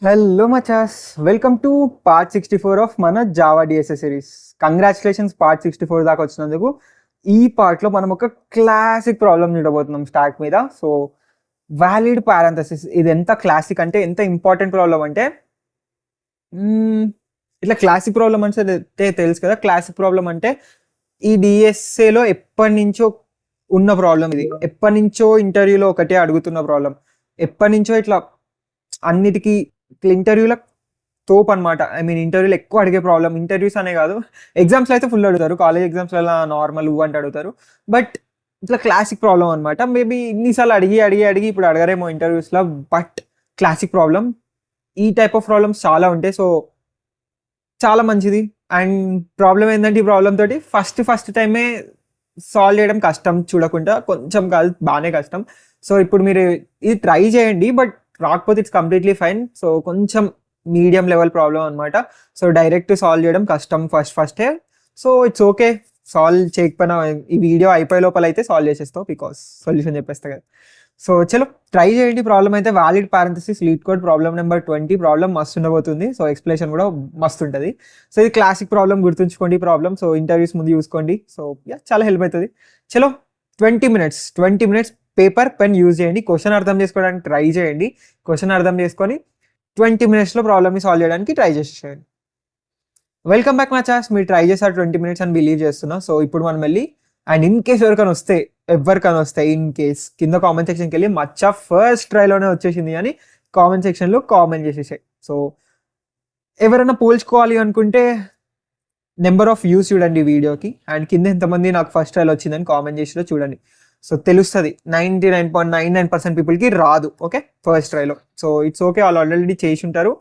Hello machas, welcome to part 64 of మన Java DSS series. Congratulations part 64 దాకా వచ్చినందుకు. ఈ పార్ట్లో మనం ఒక క్లాసిక్ ప్రాబ్లం చూడబోతున్నాం స్టాక్ మీద. సో వ్యాలిడ్ పారాంథసిస్ ఇది ఎంత క్లాసిక్ అంటే ఎంత ఇంపార్టెంట్ ప్రాబ్లం అంటే ఇట్లా క్లాసిక్ ప్రాబ్లం అంటే తెలుసు కదా. క్లాసిక్ ప్రాబ్లం అంటే ఈ డిఎస్ఏలో ఎప్పటి నుంచో ఉన్న ప్రాబ్లం ఇది. ఎప్పటి నుంచో ఇంటర్వ్యూలో ఒకటే అడుగుతున్న ప్రాబ్లం. ఎప్పటి నుంచో ఇట్లా అన్నిటికీ ఇంటర్వ్యూలో తోపు అనమాట. ఐ మీన్ ఇంటర్వ్యూలో ఎక్కువ అడిగే ప్రాబ్లం. ఇంటర్వ్యూస్ అనే కాదు, ఎగ్జామ్స్లో అయితే ఫుల్ అడుగుతారు. కాలేజ్ ఎగ్జామ్స్లో నార్మల్ అంటే అడుగుతారు. బట్ ఇట్లా క్లాసిక్ ప్రాబ్లం అనమాట. మేబీ ఇన్నిసార్లు అడిగి ఇప్పుడు అడగరేమో ఇంటర్వ్యూస్లో. బట్ క్లాసిక్ ప్రాబ్లం, ఈ టైప్ ఆఫ్ ప్రాబ్లమ్స్ చాలా ఉంటాయి. సో చాలా మంచిది. అండ్ ప్రాబ్లం ఏంటంటే ఈ ప్రాబ్లం తోటి ఫస్ట్ టైమే సాల్వ్ చేయడం కష్టం. చూడకుండా కొంచెం కాదు, బాగానే కష్టం. సో ఇప్పుడు మీరు ఇది ట్రై చేయండి, బట్ రాకపోతే ఇట్స్ కంప్లీట్లీ ఫైన్. సో కొంచెం మీడియం లెవెల్ ప్రాబ్లం అనమాట. సో డైరెక్ట్ సాల్వ్ చేయడం కష్టం ఫస్టే. సో ఇట్స్ ఓకే, సాల్వ్ చేయకపోయినా ఈ వీడియో అయిపోయే లోపల అయితే సాల్వ్ చేసేస్తావు, బికాస్ సొల్యూషన్ చెప్పేస్తా కదా. సో చలో ట్రై చేయండి. ప్రాబ్లం అయితే valid parenthesis lead code problem number 20. Problem మస్తు ఉండబోతుంది. సో ఎక్స్ప్లెనేషన్ కూడా మస్తు ఉంటుంది. సో ఇది క్లాసిక్ ప్రాబ్లం, గుర్తుంచుకోండి ఈ ప్రాబ్లం. సో ఇంటర్వ్యూస్ ముందు చూసుకోండి. సో చాలా హెల్ప్ అవుతుంది. చలో 20 మినిట్స్ పేపర్ పెన్ యూజ్ చేయండి. క్వశ్చన్ అర్థం చేసుకోవడానికి ట్రై చేయండి. క్వశ్చన్ అర్థం చేసుకొని 20 మినిట్స్లో ప్రాబ్లమ్ని సాల్వ్ చేయడానికి ట్రై చేసేయండి. Welcome back my chaas. మీరు ట్రై చేశారు 20 మినిట్స్ అని బిలీవ్ చేస్తున్నా. సో ఇప్పుడు మనం వెళ్ళి, అండ్ ఇన్ కేస్ ఎవరికైనా వస్తే ఇన్ కేస్ కింద కామెంట్ సెక్షన్కి వెళ్ళి మచ్చా ఫస్ట్ ట్రైలోనే వచ్చేసింది అని కామెంట్ సెక్షన్లో కామెంట్ చేసేసాయి. సో ఎవరైనా పోల్చుకోవాలి అనుకుంటే నెంబర్ ఆఫ్ వ్యూస్ చూడండి వీడియోకి, అండ్ కింద ఎంతమంది నాకు ఫస్ట్ ట్రైల్ వచ్చిందని కామెంట్ చేసిలో చూడండి. సో తెలుస్తుంది 99.99% పీపుల్కి రాదు. ఓకే, ఫస్ట్ ట్రైలో. సో ఇట్స్ ఓకే, వాళ్ళు ఆల్రెడీ చేసి ఉంటారు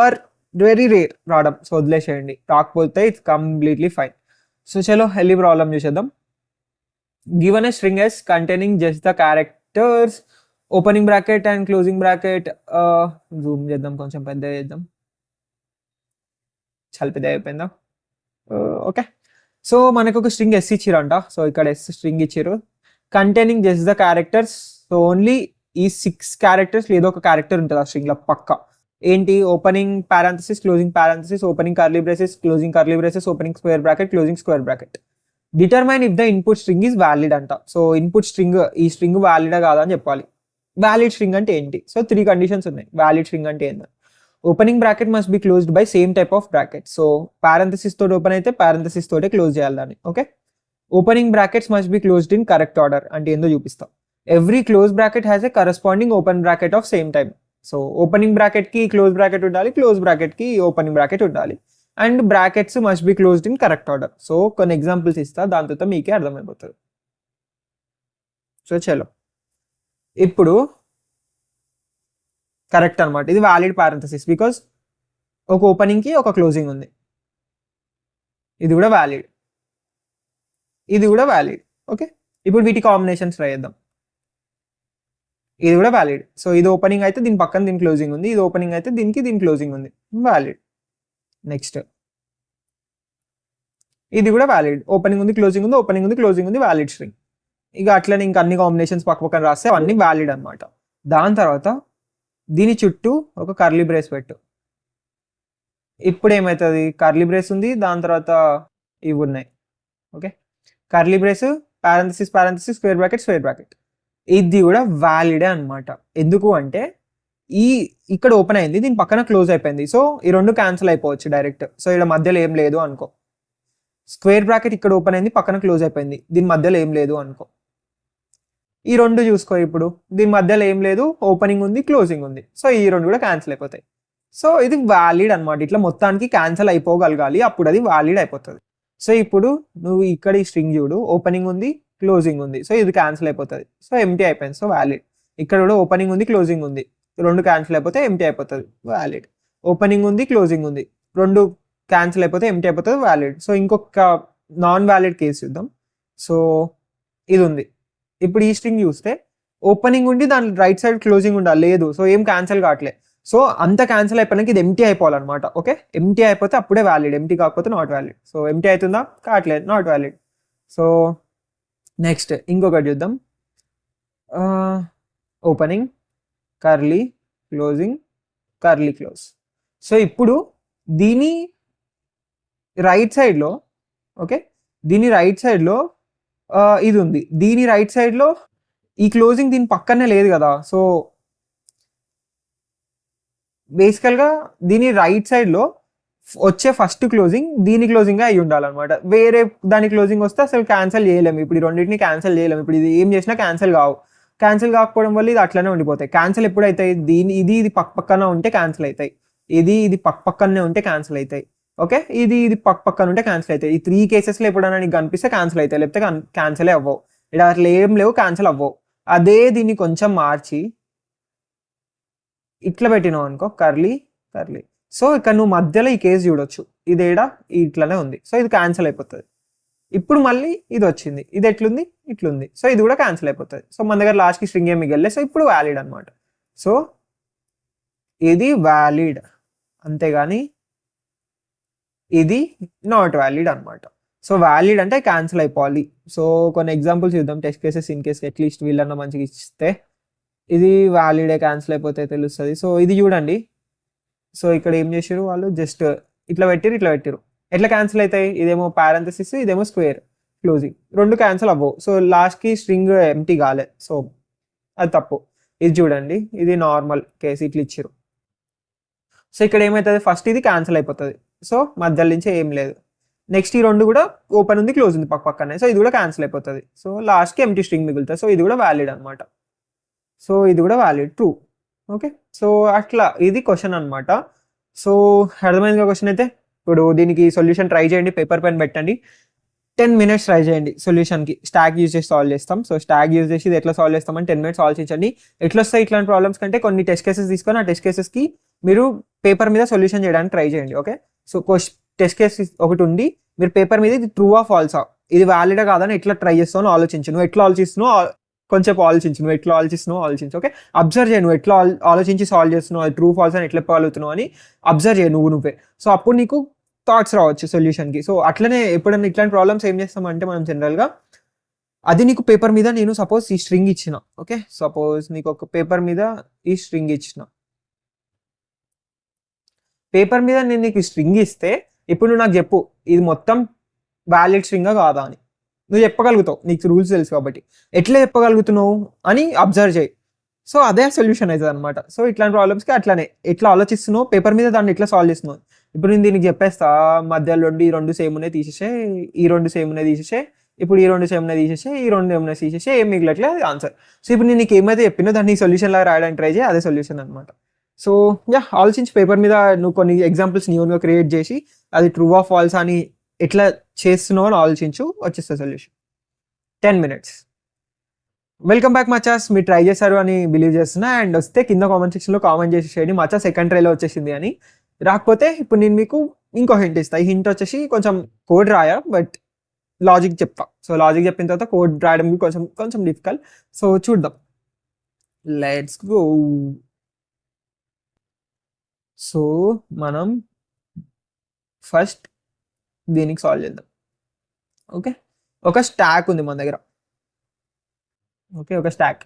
ఆర్ వెరీ రేర్ రావడం. సో వదిలేసేయండి, రాకపోతే ఇట్స్ కంప్లీట్లీ ఫైన్. సో చలో వెళ్ళి ప్రాబ్లం చూసేద్దాం. Given a string S containing just the characters opening bracket and closing bracket. Zoom చేద్దాం, కొంచెం పెద్దగా చేద్దాం. చాలా పెద్ద అయిపోయిందా? ఓకే. సో మనకు ఒక స్ట్రింగ్ ఎస్ ఇచ్చిరంట. సో ఇక్కడ ఎస్ స్ట్రింగ్ ఇచ్చారు containing just the characters. So only ఈ 6 క్యారెక్టర్స్ ఏదో ఒక క్యారెక్టర్ ఉంటుంది ఆ స్ట్రింగ్లో పక్క. ఏంటి? Opening parenthesis, closing parenthesis, opening curly braces, closing curly braces, opening square bracket, closing square bracket. Determine if the input string is valid అంట. So input string, ఈ string వ్యాలిడా కాదా అని చెప్పాలి. వ్యాలిడ్ స్ట్రింగ్ అంటే ఏంటి? సో 3 కండిషన్స్ ఉన్నాయి. Valid string అంటే ఏంటి? Opening bracket must be closed by same type of bracket. So parenthesis తోటి ఓపెన్ అయితే పారాంథసిస్ తోటే క్లోజ్ చేయాలి దాన్ని. Okay. Opening brackets must be closed in correct order అంటే ఏందో చూపిస్తాం. Every close bracket has a corresponding open bracket of same time. So opening bracket కి close bracket ఉండాలి, క్లోజ్ బ్రాకెట్ కి ఓపెనింగ్ బ్రాకెట్ ఉండాలి, and brackets must be closed in correct order. So కొన్ని examples ఇస్తా, దాని తర్వాత మీకే అర్థమైపోతుంది. సో చలో ఇప్పుడు కరెక్ట్ అనమాట, ఇది వ్యాలిడ్ పారెంథసిస్ బికాస్ ఒక ఓపెనింగ్ కి ఒక క్లోజింగ్ ఉంది. ఇది కూడా వ్యాలిడ్, ఇది కూడా వ్యాలిడ్. ఓకే, ఇప్పుడు వీటి కాంబినేషన్స్ ట్రై చేద్దాం. ఇది కూడా వ్యాలిడ్. సో ఇది ఓపెనింగ్ అయితే దీని పక్కన దీని క్లోజింగ్ ఉంది, ఇది ఓపెనింగ్ అయితే దీనికి దీని క్లోజింగ్ ఉంది, వ్యాలిడ్. నెక్స్ట్ ఇది కూడా వ్యాలిడ్. ఓపెనింగ్ ఉంది, క్లోజింగ్ ఉంది, ఓపెనింగ్ ఉంది, క్లోజింగ్ ఉంది, వ్యాలిడ్ స్ట్రింగ్. ఇక అట్లనే ఇంకా అన్ని కాంబినేషన్స్ పక్క పక్కన రాస్తే అవన్నీ వ్యాలిడ్ అనమాట. దాని తర్వాత దీని చుట్టూ ఒక కర్లీ బ్రేస్ పెట్టు. ఇప్పుడు ఏమవుతుంది? కర్లీ బ్రేస్ ఉంది, దాని తర్వాత ఇవి ఉన్నాయి. Okay, curly brace, parenthesis parenthesis, square bracket square bracket. ఇది కూడా వ్యాలిడే అనమాట. ఎందుకు అంటే ఇక్కడ ఓపెన్ అయింది, దీని పక్కన క్లోజ్ అయిపోయింది. సో ఈ రెండు క్యాన్సిల్ అయిపోవచ్చు డైరెక్ట్. సో ఇక్కడ మధ్యలో ఏం లేదు అనుకో. స్క్వేర్ బ్రాకెట్ ఇక్కడ ఓపెన్ అయింది, పక్కన క్లోజ్ అయిపోయింది, దీని మధ్యలో ఏం లేదు అనుకో. ఈ రెండు చూసుకో, ఇప్పుడు దీని మధ్యలో ఏం లేదు, ఓపెనింగ్ ఉంది, క్లోజింగ్ ఉంది. సో ఈ రెండు కూడా క్యాన్సిల్ అయిపోతాయి. సో ఇది వ్యాలిడ్ అనమాట. ఇట్లా మొత్తానికి క్యాన్సిల్ అయిపోగలగాలి, అప్పుడు అది వ్యాలిడ్ అయిపోతుంది. సో ఇప్పుడు నువ్వు ఇక్కడ ఈ స్ట్రింగ్ చూడు, ఓపెనింగ్ ఉంది, క్లోజింగ్ ఉంది. సో ఇది క్యాన్సిల్ అయిపోతుంది. సో ఎంటీ అయిపోయింది. So valid. ఇక్కడ కూడా ఓపెనింగ్ ఉంది, క్లోజింగ్ ఉంది, రెండు క్యాన్సిల్ అయిపోతే ఎంటీ అయిపోతుంది, వ్యాలిడ్. ఓపెనింగ్ ఉంది, క్లోజింగ్ ఉంది, రెండు క్యాన్సిల్ అయిపోతే ఎంటీ అయిపోతుంది, వ్యాలిడ్. సో ఇంకొక నాన్ వ్యాలిడ్ కేసు చూద్దాం. సో ఇది ఉంది. ఇప్పుడు ఈ స్ట్రింగ్ చూస్తే ఓపెనింగ్ ఉండి దాని రైట్ సైడ్ క్లోజింగ్ ఉండాలి, లేదు. సో ఏం క్యాన్సిల్ కావట్లేదు. సో అంత క్యాన్సిల్ అయిపోయినాక ఇది ఎంటీ అయిపోవాలన్నమాట. ఓకే, ఎంటీ అయిపోతే అప్పుడే వ్యాలిడ్, ఎంటీ కాకపోతే నాట్ వ్యాలిడ్. సో ఎంటీ అవుతుందా? కావట్లేదు, నాట్ వ్యాలిడ్. సో నెక్స్ట్ ఇంకొకటి చూద్దాం. Opening, curly, closing, curly close. So ఇప్పుడు దీని రైట్ సైడ్లో, ఓకే, దీని రైట్ సైడ్లో ఇది ఉంది. దీని రైట్ సైడ్లో ఈ క్లోజింగ్ దీని పక్కనే లేదు కదా. సో బేసికల్గా దీని రైట్ సైడ్లో వచ్చే ఫస్ట్ క్లోజింగ్ దీని క్లోజింగ్ అయి ఉండాలన్నమాట. వేరే దాని క్లోజింగ్ వస్తే అసలు క్యాన్సిల్ చేయలేము. ఇప్పుడు ఈ రెండింటిని క్యాన్సిల్ చేయలేము. ఇప్పుడు ఇది ఏం చేసినా క్యాన్సిల్ కాకపోవడం వల్ల ఇది అట్లనే ఉండిపోతాయి. క్యాన్సిల్ ఎప్పుడు అవుతాయి? ఇది పక్కన ఉంటే క్యాన్సిల్ అవుతాయి. ఇది పక్కనే ఉంటే క్యాన్సిల్ అవుతాయి. ఓకే, ఇది పక్కన ఉంటే క్యాన్సిల్ అవుతాయి. ఈ 3 కేసెస్లో ఎప్పుడైనా నీకు కనిపిస్తే క్యాన్సిల్ అవుతాయి, లేకపోతే క్యాన్సిలే అవ్వవు. ఇక్కడ అట్లా ఏం లేవు, క్యాన్సిల్ అవ్వవు. అదే దీన్ని కొంచెం మార్చి ఇట్లా పెట్టినావు అనుకో, కర్లీ. సో ఇక్కడ నువ్వు మధ్యలో ఈ కేసు చూడొచ్చు, ఇదేడా ఇట్లానే ఉంది. సో ఇది క్యాన్సిల్ అయిపోతుంది. ఇప్పుడు మళ్ళీ ఇది వచ్చింది, ఇది ఎట్లుంది, ఇట్లుంది. సో ఇది కూడా క్యాన్సిల్ అయిపోతుంది. సో మన దగ్గర లాస్ట్కి స్ట్రింగ్ ఏమి మిగలే. సో ఇప్పుడు వ్యాలిడ్ అనమాట. సో ఇది వ్యాలిడ్, అంతేగాని ఇది నాట్ వ్యాలిడ్ అనమాట. సో వ్యాలిడ్ అంటే క్యాన్సిల్ అయిపోవాలి. సో కొన్ని ఎగ్జాంపుల్స్ చూద్దాం, test cases in case at least వీళ్ళన్నా మంచిగా ఇస్తే ఇది వ్యాలిడే క్యాన్సిల్ అయిపోతే తెలుస్తుంది. సో ఇది చూడండి. సో ఇక్కడ ఏం చేసారు వాళ్ళు, జస్ట్ ఇట్లా పెట్టిరు. ఎట్లా క్యాన్సిల్ అవుతాయి? ఇదేమో పారెంథసిస్, ఇదేమో స్క్వేర్ క్లోజింగ్, రెండు క్యాన్సిల్ అవ్వవు. సో లాస్ట్కి స్ట్రింగ్ ఎంటీ కాలే. సో అది తప్పు. ఇది చూడండి, ఇది నార్మల్ కేసు, ఇట్లా ఇచ్చారు. సో ఇక్కడ ఏమవుతుంది, ఫస్ట్ ఇది క్యాన్సిల్ అయిపోతుంది. సో మధ్యలో నుంచి ఏం లేదు. నెక్స్ట్ ఈ రెండు కూడా ఓపెన్ ఉంది, క్లోజ్ ఉంది పక్కనే. సో ఇది కూడా క్యాన్సిల్ అయిపోతుంది. సో లాస్ట్కి ఎంటీ స్ట్రింగ్ మిగులుతుంది. సో ఇది కూడా వ్యాలిడ్ అనమాట. సో ఇది కూడా వ్యాలిడ్, ట్రూ. ఓకే, సో అట్లా ఇది క్వశ్చన్ అనమాట. సో అర్థమైందిగా క్వశ్చన్ అయితే. ఇప్పుడు దీనికి సొల్యూషన్ ట్రై చేయండి, పేపర్ పెన్ పెట్టండి, 10 minutes ట్రై చేయండి సొల్యూషన్కి. స్టాక్ యూజ్ చేసి సాల్వ్ చేస్తాం. సో స్టాక్ యూజ్ చేసి ఇది ఎట్లా సాల్వ్ చేస్తామని 10 minutes ఆలోచించండి. ఎట్లా వస్తాయి ఇట్లాంటి ప్రాబ్లమ్స్ కంటే కొన్ని టెస్ట్ కేసెస్ తీసుకొని ఆ టెస్ట్ కేసెస్కి మీరు పేపర్ మీద సొల్యూషన్ చేయడానికి ట్రై చేయండి. ఓకే, సో టెస్ట్ కేస్ ఒకటి ఉండి మీరు పేపర్ మీద ఇది ట్రూ ఆ ఫాల్సా, ఇది వ్యాలిడా కాదని ఎట్లా ట్రై చేస్తావు ఆలోచించు. నువ్వు ఎట్లా ఆలోచిస్తున్నావు కొంచెం ఆలోచించు. ఓకే, అబ్జర్వ్ చేయ, నువ్వు ఎట్లా ఆలోచించి సాల్వ్ చేస్తున్నావు, అది ట్రూ ఫాల్స్ అని ఎట్లా చెప్పగలుగుతున్నావు అని అబ్జర్వ్ చేయ నువ్వే. సో అప్పుడు నీకు థాట్స్ రావచ్చు సొల్యూషన్కి. సో అట్లనే ఎప్పుడైనా ఇట్లాంటి ప్రాబ్లమ్స్ ఏం చేస్తామంటే మనం జనరల్గా అది నీకు పేపర్ మీద నేను సపోజ్ ఈ స్ట్రింగ్ ఇచ్చిన, ఓకే, సపోజ్ నీకు ఒక పేపర్ మీద ఈ స్ట్రింగ్ ఇచ్చిన, పేపర్ మీద నేను నీకు స్ట్రింగ్ ఇస్తే ఇప్పుడు నువ్వు నాకు చెప్పు ఇది మొత్తం వ్యాలిడ్ స్ట్రింగా కాదా అని. నువ్వు చెప్పగలుగుతావు, నీకు రూల్స్ తెలుసు కాబట్టి. ఎట్లా చెప్పగలుగుతున్నావు అని అబ్జర్వ్ చేయి. సో అదే సొల్యూషన్ అవుతుంది అనమాట. సో ఇట్లాంటి ప్రాబ్లమ్స్కి అట్లానే ఎట్లా ఆలోచిస్తున్నావు పేపర్ మీద దాన్ని ఎట్లా సాల్వ్ చేస్తున్నావు. ఇప్పుడు నేను దీనికి చెప్పేస్తా, మధ్యలో ఈ రెండు సేమ్ ఉన్నాయి తీసేసే, ఈ రెండు సేమ్ ఉన్నాయి తీసేసే, ఇప్పుడు ఈ రెండు సేమ్ ఉన్నాయి తీసేసే, ఈ రెండు ఏమైనా తీసేసే, ఏం మిగిలట్లే అది ఆన్సర్. సో ఇప్పుడు నేను నీకు ఏమైతే చెప్పినా దాన్ని సొల్యూషన్ లాగా రాయడానికి ట్రై చేయి, అదే సొల్యూషన్ అనమాట. సో ఆలోచించి పేపర్ మీద నువ్వు కొన్ని ఎగ్జాంపుల్స్ న్యూగా క్రియేట్ చేసి అది ట్రూ ఆర్ ఫాల్స్ అని ఎట్లా చేస్తున్నావు అని ఆలోచించు, వచ్చేస్తా సొల్యూషన్. 10 minutes. వెల్కమ్ బ్యాక్ మచాస్. మీరు ట్రై చేశారు అని బిలీవ్ చేస్తున్నా. అండ్ వస్తే కింద కామెంట్ సెక్షన్లో కామెంట్ చేసేయండి మచా సెకండ్ ట్రైలో వచ్చేసింది అని. రాకపోతే ఇప్పుడు నేను మీకు ఇంకో హింట్ ఇస్తాను. ఈ హింట్ వచ్చేసి కొంచెం కోడ్ రాయా, బట్ లాజిక్ చెప్తా. సో లాజిక్ చెప్పిన తర్వాత కోడ్ రాయడం కొంచెం డిఫికల్ట్. సో చూద్దాం, లెట్స్ గో. సో మనం ఫస్ట్ దీనికి సాల్వ్ చేద్దాం. ఓకే, ఒక స్టాక్ ఉంది మన దగ్గర. ఓకే, ఒక స్టాక్.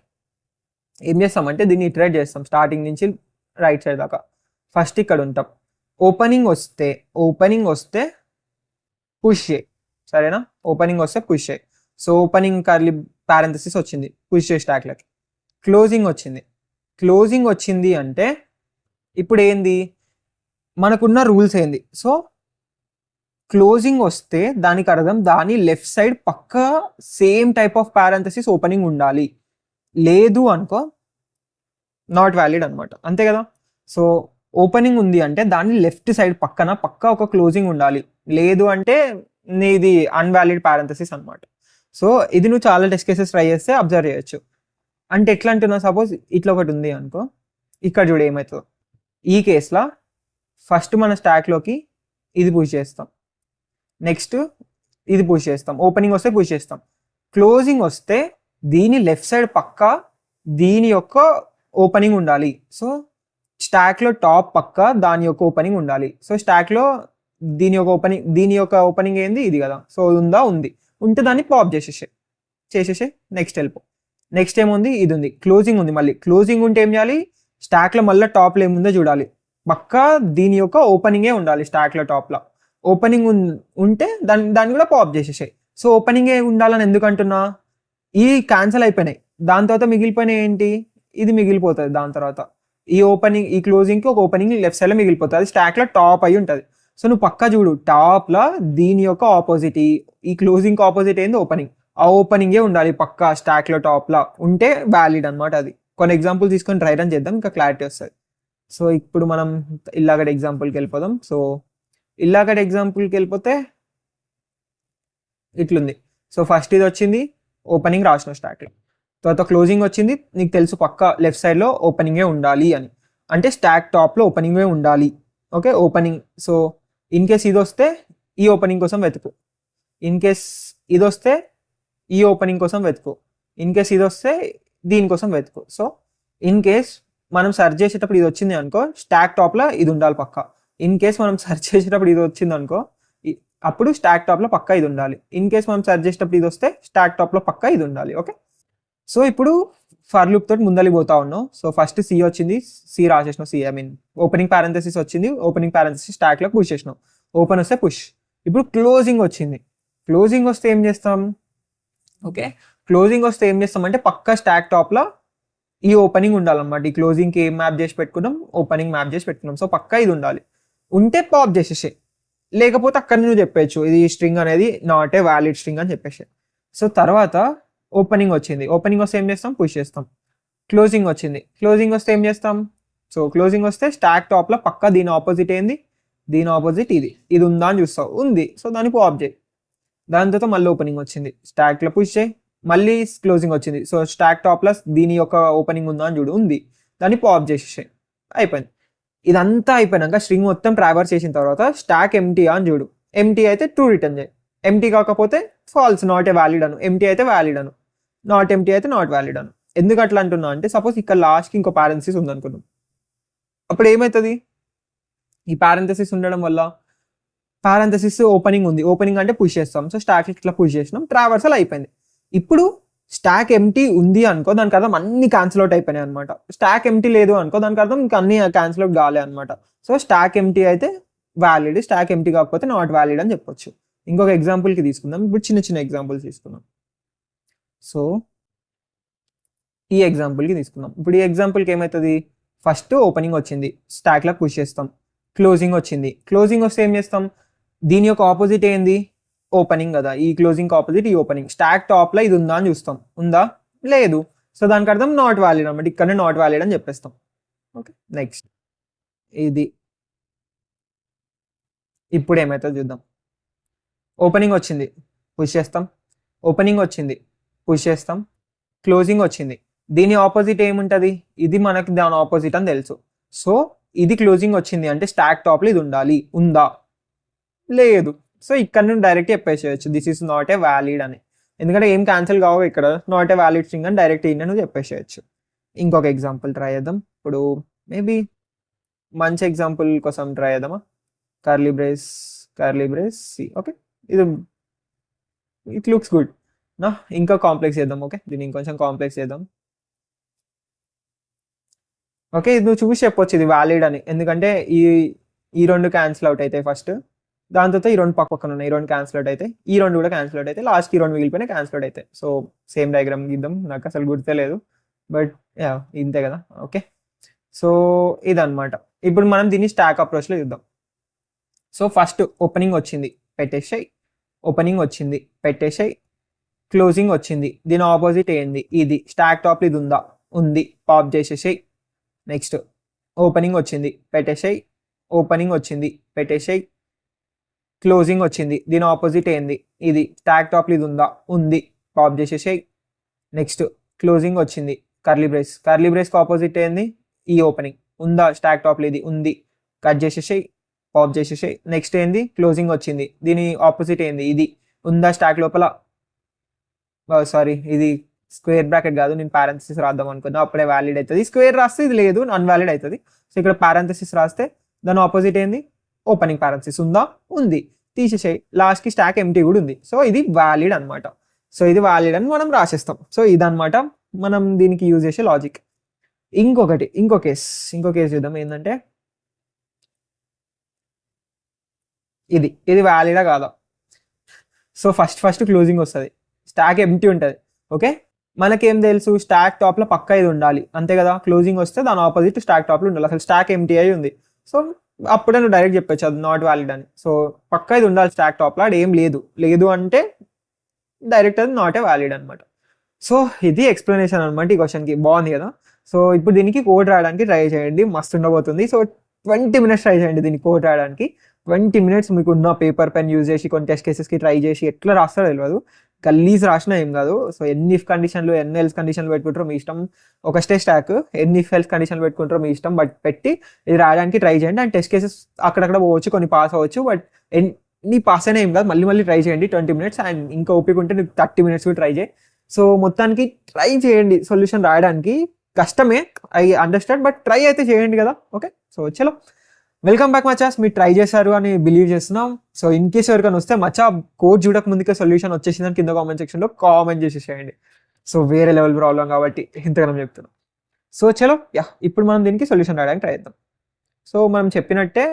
ఏం చేస్తామంటే దీన్ని ఇటరేట్ చేస్తాం స్టార్టింగ్ నుంచి రైట్ సైడ్ దాకా. ఫస్ట్ ఇక్కడ ఉంటాం. ఓపెనింగ్ వస్తే పుష్ చేయి, సరేనా? ఓపెనింగ్ వస్తే పుష్ చేయి. సో ఓపెనింగ్ కర్లీ పారెంథసిస్ వచ్చింది, పుష్ చేయి స్టాక్లకి. క్లోజింగ్ వచ్చింది అంటే ఇప్పుడు ఏంది, మనకున్న రూల్స్ ఏంది. సో క్లోజింగ్ వస్తే దానికి అర్థం దాని లెఫ్ట్ సైడ్ పక్క same type of parenthesis opening ఉండాలి. లేదు అనుకో నాట్ వ్యాలిడ్ అనమాట, అంతే కదా. సో ఓపెనింగ్ ఉంది అంటే దాని లెఫ్ట్ సైడ్ పక్క ఒక క్లోజింగ్ ఉండాలి. లేదు అంటే నీది అన్వాలిడ్ పారెంథసిస్ అనమాట. సో ఇది నువ్వు చాలా టెస్ట్ కేసెస్ ట్రై చేస్తే అబ్జర్వ్ చేయొచ్చు. అంటే ఎట్లా అంటున్నావు, సపోజ్ ఇట్లా ఒకటి ఉంది అనుకో, ఇక్కడ చూడు ఏమవుతుందో. ఈ కేసులో ఫస్ట్ మన స్టాక్లోకి ఇది పుష్ చేస్తాం, నెక్స్ట్ ఇది పుష్ చేస్తాం. ఓపెనింగ్ వస్తే పుష్ చేస్తాం. క్లోజింగ్ వస్తే దీని లెఫ్ట్ సైడ్ పక్క దీని యొక్క ఓపెనింగ్ ఉండాలి. సో స్టాక్లో టాప్ పక్క దాని యొక్క ఓపెనింగ్ ఉండాలి. సో స్టాక్లో దీని యొక్క ఓపెనింగ్ ఏంది, ఇది కదా. సో ఉంది ఉంటే దాన్ని పాప్ చేసేసే నెక్స్ట్ వెళ్ళిపో. నెక్స్ట్ ఏముంది, ఇది ఉంది, క్లోజింగ్ ఉంది. మళ్ళీ క్లోజింగ్ ఉంటే ఏం చేయాలి, స్టాక్లో మళ్ళీ టాప్లో ఏముందో చూడాలి. పక్కా దీని యొక్క ఓపెనింగే ఉండాలి స్టాక్లో టాప్లో. ఓపెనింగ్ ఉంటే దాన్ని కూడా పాప్ చేసేసాయి. సో ఓపెనింగే ఉండాలని ఎందుకు అంటున్నా, ఈ క్యాన్సిల్ అయిపోయినాయి, దాని తర్వాత మిగిలిపోయినాయి ఏంటి, ఇది మిగిలిపోతుంది. దాని తర్వాత ఈ క్లోజింగ్కి ఒక ఓపెనింగ్ లెఫ్ట్ సైడ్లో మిగిలిపోతుంది, అది స్టాక్లో టాప్ అయి ఉంటుంది. సో నువ్వు పక్కా చూడు, టాప్లో దీని యొక్క ఆపోజిట్, ఈ క్లోజింగ్ ఆపోజిట్ ఏంది ఓపెనింగ్, ఆ ఓపెనింగే ఉండాలి పక్కా స్టాక్లో టాప్లో ఉంటే వ్యాలిడ్ అనమాట. అది కొన్ని ఎగ్జాంపుల్ తీసుకొని ట్రై రన్ చేద్దాం, ఇంకా క్లారిటీ వస్తుంది. సో ఇప్పుడు మనం ఇల్లాగడ ఎగ్జాంపుల్కి వెళ్ళిపోదాం. సో ఇల్లాగడ ఎగ్జాంపుల్కి వెళ్ళిపోతే ఇట్లుంది. సో ఫస్ట్ ఇది వచ్చింది, ఓపెనింగ్ రాసిన స్టాక్లో, తర్వాత క్లోజింగ్ వచ్చింది. నీకు తెలుసు పక్క లెఫ్ట్ సైడ్లో ఓపెనింగే ఉండాలి అని, అంటే స్టాక్ టాప్లో ఓపెనింగే ఉండాలి. Okay, opening. So in case ఇది వస్తే ఈ ఓపెనింగ్ కోసం వెతుకు, ఇన్ కేస్ ఇది వస్తే ఈ ఓపెనింగ్ కోసం వెతుకు, ఇన్ కేస్ ఇది వస్తే దీనికోసం వెతుకు. సో ఇన్ కేస్ మనం సెర్చ్ చేసేటప్పుడు ఇది వచ్చింది అనుకో, స్టాక్ టాప్లో ఇది ఉండాలి పక్క. ఇన్ కేస్ మనం సెర్చ్ చేసేటప్పుడు ఇది వచ్చింది అనుకో, అప్పుడు స్టాక్ టాప్లో పక్క ఇది ఉండాలి. ఇన్ కేస్ మనం సెర్చ్ చేసేటప్పుడు ఇది వస్తే స్టాక్ టాప్లో పక్క ఇది ఉండాలి. ఓకే, సో ఇప్పుడు ఫర్ లూప్ తోటి ముందలి పోతా ఉన్నాం. సో ఫస్ట్ సి వచ్చింది, సి రాసేసినాం, c I mean opening parenthesis వచ్చింది, ఓపెనింగ్ పారెంథసిస్ స్టాక్లో పుష్ చేసినాం, ఓపెన్ వస్తే పుష్. ఇప్పుడు క్లోజింగ్ వచ్చింది, క్లోజింగ్ వస్తే ఏం చేస్తాం, ఓకే క్లోజింగ్ వస్తే ఏం చేస్తాం అంటే పక్క స్టాక్ టాప్లో ఈ ఓపెనింగ్ ఉండాలన్నమాట. ఈ క్లోజింగ్కి ఏం మ్యాప్ చేసి పెట్టుకున్నాం, ఓపెనింగ్ మ్యాప్ చేసి పెట్టుకున్నాం. సో పక్క ఇది ఉండాలి, ఉంటే పాప్ చేసేసే, లేకపోతే అక్కడ నువ్వు చెప్పచ్చు ఇది స్ట్రింగ్ అనేది నాట్ ఏ వ్యాలిడ్ స్ట్రింగ్ అని చెప్పేసి. సో తర్వాత ఓపెనింగ్ వచ్చింది, ఓపెనింగ్ వస్తే ఏం చేస్తాం, పుష్ చేస్తాం. క్లోజింగ్ వచ్చింది, క్లోజింగ్ వస్తే ఏం చేస్తాం, సో క్లోజింగ్ వస్తే స్టాక్ టాప్లో పక్క దీని ఆపోజిట్ ఏంది, దీని ఆపోజిట్ ఇది ఉందా అని చూస్తావు, ఉంది, సో దాన్ని పాప్ చేయి. దాని తర్వాత మళ్ళీ ఓపెనింగ్ వచ్చింది, స్టాక్లో పుష్ చేయి, మళ్ళీ క్లోజింగ్ వచ్చింది, సో స్టాక్ టాప్లో దీని యొక్క ఓపెనింగ్ ఉందా అని చూడు, ఉంది, దాన్ని పాప్ చేసేసాయి, అయిపోయింది. ఇదంతా అయిపోయినాక స్ట్రింగ్ మొత్తం ట్రావర్స్ చేసిన తర్వాత స్టాక్ ఎంటీ అని చూడు, ఎంటీ అయితే ట్రూ రిటర్న్ చేయి, ఎంటీ కాకపోతే ఫాల్స్, నాట్ ఏ వ్యాలిడ్ అను, ఎంటీ అయితే వ్యాలిడ్ అను, నాట్ ఎంటీ అయితే నాట్ వ్యాలిడ్ అను. ఎందుకు అట్లా అంటున్నా అంటే సపోజ్ ఇక్కడ లాస్ట్కి ఇంకో పారెంథసిస్ ఉందనుకున్నాం, అప్పుడు ఏమవుతుంది, ఈ పారెంథసిస్ ఉండడం వల్ల పారెంథసిస్ ఓపెనింగ్ ఉంది, ఓపెనింగ్ అంటే పుష్ చేస్తాం, సో స్టాక్ ఇట్లా పుష్ చేసినాం, ట్రావర్సల్ అయిపోయింది. ఇప్పుడు స్టాక్ ఎంటీ ఉంది అనుకో, దానికి అర్థం అన్ని క్యాన్సిల్ అవుట్ అయిపోయినాయి అనమాట. స్టాక్ ఎంటీ లేదు అనుకో, దానికి అర్థం ఇంకా అన్ని క్యాన్సిల్ అవుట్ కాలే అనమాట. సో స్టాక్ ఎంటీ అయితే వ్యాలిడ్, స్టాక్ ఎంటీ కాకపోతే నాట్ వ్యాలిడ్ అని చెప్పొచ్చు. ఇంకొక ఎగ్జాంపుల్కి తీసుకుందాం, ఇప్పుడు చిన్న చిన్న ఎగ్జాంపుల్స్ తీసుకుందాం. సో ఈ ఎగ్జాంపుల్కి తీసుకుందాం. ఇప్పుడు ఈ ఎగ్జాంపుల్కి ఏమవుతుంది, ఫస్ట్ ఓపెనింగ్ వచ్చింది, స్టాక్లో పుష్ చేస్తాం, క్లోజింగ్ వచ్చింది, క్లోజింగ్ వస్తే ఏం చేస్తాం, దీని యొక్క ఆపోజిట్ ఏంది, ఓపెనింగ్ కదా, ఈ క్లోజింగ్ ఆపోజిట్ ఈ ఓపెనింగ్, స్టాక్ టాప్లో ఇది ఉందా అని చూస్తాం, ఉందా, లేదు, సో దానికి అర్థం నాట్ వ్యాలిడ్ అనమాట, ఇక్కడనే నాట్ వ్యాలిడ్ అని చెప్పేస్తాం. ఓకే, నెక్స్ట్ ఇది ఇప్పుడు ఏమవుతుందో చూద్దాం. ఓపెనింగ్ వచ్చింది, పుష్ చేస్తాం, ఓపెనింగ్ వచ్చింది, పుష్ చేస్తాం, క్లోజింగ్ వచ్చింది, దీని ఆపోజిట్ ఏముంటుంది, ఇది మనకి దాని ఆపోజిట్ అని తెలుసు. సో ఇది క్లోజింగ్ వచ్చింది అంటే స్టాక్ టాప్లో ఇది ఉండాలి, ఉందా, లేదు, సో ఇక్కడ నుండి డైరెక్ట్ చెప్పేసేయచ్చు this is not a valid అని, ఎందుకంటే ఏం క్యాన్సిల్ కావు ఇక్కడ, నాట్ ఏ వ్యాలిడ్ స్ట్రింగ్ అని డైరెక్ట్ ఏంటి నువ్వు చెప్పేసేయచ్చు. ఇంకొక ఎగ్జాంపుల్ ట్రై చేద్దాం. ఇప్పుడు మేబీ మంచి ఎగ్జాంపుల్ కోసం ట్రై చేద్దామా, కర్లీ బ్రేస్ సి. ఓకే, ఇది ఇట్ లుక్స్ గుడ్ నా. ఇంకా కాంప్లెక్స్ చేద్దాం, ఓకే దీన్ని ఇంకొంచెం కాంప్లెక్స్ చేద్దాం. ఓకే, ఇది నువ్వు చూసి చెప్పొచ్చు ఇది వ్యాలిడ్ అని, ఎందుకంటే ఈ రెండు క్యాన్సిల్ అవుట్ అవుతాయి ఫస్ట్, దాని తర్వాత ఈ రెండు పక్కన ఉన్నాయి, ఈ రెండు క్యాన్సిల్ అవుట్ అయితే, ఈ రెండు కూడా క్యాన్సిల్ అవుట్ అయితే, లాస్ట్కి ఈ రెండు మిగిలిపోయినా క్యాన్సిల్ అవుట్ అవుతాయి. సో సేమ్ డయాగ్రామ్ గీద్దాం, నాకు అసలు గుర్తులేదు బట్ యా ఇంతే కదా. ఓకే, సో ఇదన్నమాట. ఇప్పుడు మనం దీన్ని స్టాక్ అప్రోచ్లో చూద్దాం. సో ఫస్ట్ ఓపెనింగ్ వచ్చింది, పెట్టేసాయి, ఓపెనింగ్ వచ్చింది, పెట్టేసాయి, క్లోజింగ్ వచ్చింది, దీని ఆపోజిట్ ఏంది, ఇది స్టాక్ టాప్లో ఇది ఉందా, ఉంది, పాప్ చేసేసాయి. నెక్స్ట్ ఓపెనింగ్ వచ్చింది, పెట్టేసాయి, ఓపెనింగ్ వచ్చింది, పెట్టేసాయి, క్లోజింగ్ వచ్చింది, దీని ఆపోజిట్ ఏంది, ఇది స్టాక్ టాప్లో ఇది ఉందా, ఉంది, పాప్ చేసేసాయి. నెక్స్ట్ క్లోజింగ్ వచ్చింది, కర్లీ బ్రేస్కి ఆపోజిట్ ఏంది, ఈ ఓపెనింగ్, ఉందా స్టాక్ టాప్లో ఇది, ఉంది, కట్ చేసేసాయి, పాప్ చేసేసాయి. నెక్స్ట్ ఏంది, క్లోజింగ్ వచ్చింది, దీని ఆపోజిట్ ఏంది, ఇది ఉందా స్టాక్ లోపల, సారీ ఇది స్క్వేర్ బ్రాకెట్ కాదు, నేను పారెంథసిస్ రాద్దాం అనుకున్నా, అప్పుడే వ్యాలిడ్ అవుతుంది, స్క్వేర్ రాస్తే ఇది లేదు అన్వాలిడ్ అవుతుంది. సో ఇక్కడ పారెంథసిస్ రాస్తే దాని ఆపోజిట్ ఏంది, ఓపెనింగ్ పారెంథసిస్ ఉందా, ఉంది, తీసేసాయి, లాస్ట్కి స్టాక్ ఎంటీ కూడా ఉంది, సో ఇది వ్యాలిడ్ అనమాట. సో ఇది వ్యాలిడ్ అని మనం రాసేస్తాం. సో ఇదనమాట మనం దీనికి యూజ్ చేసే లాజిక్. ఇంకో కేస్ చూద్దాం. ఏంటంటే ఇది వ్యాలిడా కాదా. సో ఫస్ట్ క్లోజింగ్ వస్తుంది, స్టాక్ ఎంటీ ఉంటుంది. ఓకే, మనకేం తెలుసు స్టాక్ టాప్లో పక్క ఇది ఉండాలి అంతే కదా. క్లోజింగ్ వస్తే దాని ఆపోజిట్ స్టాక్ టాప్లో ఉండాలి. అసలు స్టాక్ ఎంటీ అయి ఉంది. సో అప్పుడే నువ్వు డైరెక్ట్ చెప్పచ్చు అది నాట్ వ్యాలిడ్ అని. సో పక్క ఇది ఉండాలి స్టాక్ టాప్లో, అది ఏం లేదు అంటే డైరెక్ట్ అది నాట్ ఏ వ్యాలిడ్ అనమాట. సో ఇది ఎక్స్ప్లెనేషన్ అనమాట ఈ క్వశ్చన్కి. బాగుంది కదా. సో ఇప్పుడు దీనికి కోడ్ రాయడానికి ట్రై చేయండి, మస్తు ఉండబోతుంది. సో 20 minutes ట్రై చేయండి దీనికి కోడ్ రాయడానికి. 20 minutes మీకు ఉన్న పేపర్ పెన్ యూజ్ చేసి కొన్ని టెస్ట్ కేసెస్కి ట్రై చేసి ఎట్లా రాస్తారో తెలియదు, గల్లీస్ రాసినా ఏం కాదు. సో ఎన్ని ఇఫ్ కండిషన్లు ఎన్ని ఎల్స్ కండిషన్లు పెట్టుకుంటారో మీ ఇష్టం. ఒకటే స్టాక్ ఎన్ని ఇఫ్ ఎల్స్ కండిషన్లు పెట్టుకుంటారో మీ ఇష్టం. బట్ పెట్టి ఇది రాయడానికి ట్రై చేయండి. అండ్ టెస్ట్ కేసెస్ అక్కడక్కడ పోవచ్చు, కొన్ని పాస్ అవ్వచ్చు. బట్ ఎన్ని పాస్ అయినా ఏం కాదు, మళ్ళీ ట్రై చేయండి 20 minutes. అండ్ ఇంకా ఓపిక ఉంటే నీకు 30 minutes కూడా ట్రై చేయి. సో మొత్తానికి ట్రై చేయండి సొల్యూషన్ రాయడానికి. కష్టమే, ఐ అండర్స్టాండ్, బట్ ట్రై అయితే చేయండి కదా. ఓకే, సో చలో వెల్కమ్ బ్యాక్ మచాస్. మీరు ట్రై చేశారు అని బిలీవ్ చేస్తున్నాం. సో ఇన్ కేస్ ఎవరికైనా వస్తే మచా కోడ్ చూడక ముందుకే సొల్యూషన్ వచ్చేసిందని కింద కామెంట్ సెక్షన్లో కామెంట్ చేసేసేయండి. సో వేరే లెవెల్ ప్రాబ్లం కాబట్టి ఇంతగానం చెప్తున్నాం. సో చలో ఇప్పుడు మనం దీనికి సొల్యూషన్ రాయడానికి ట్రై చేద్దాం. సో మనం చెప్పినట్టే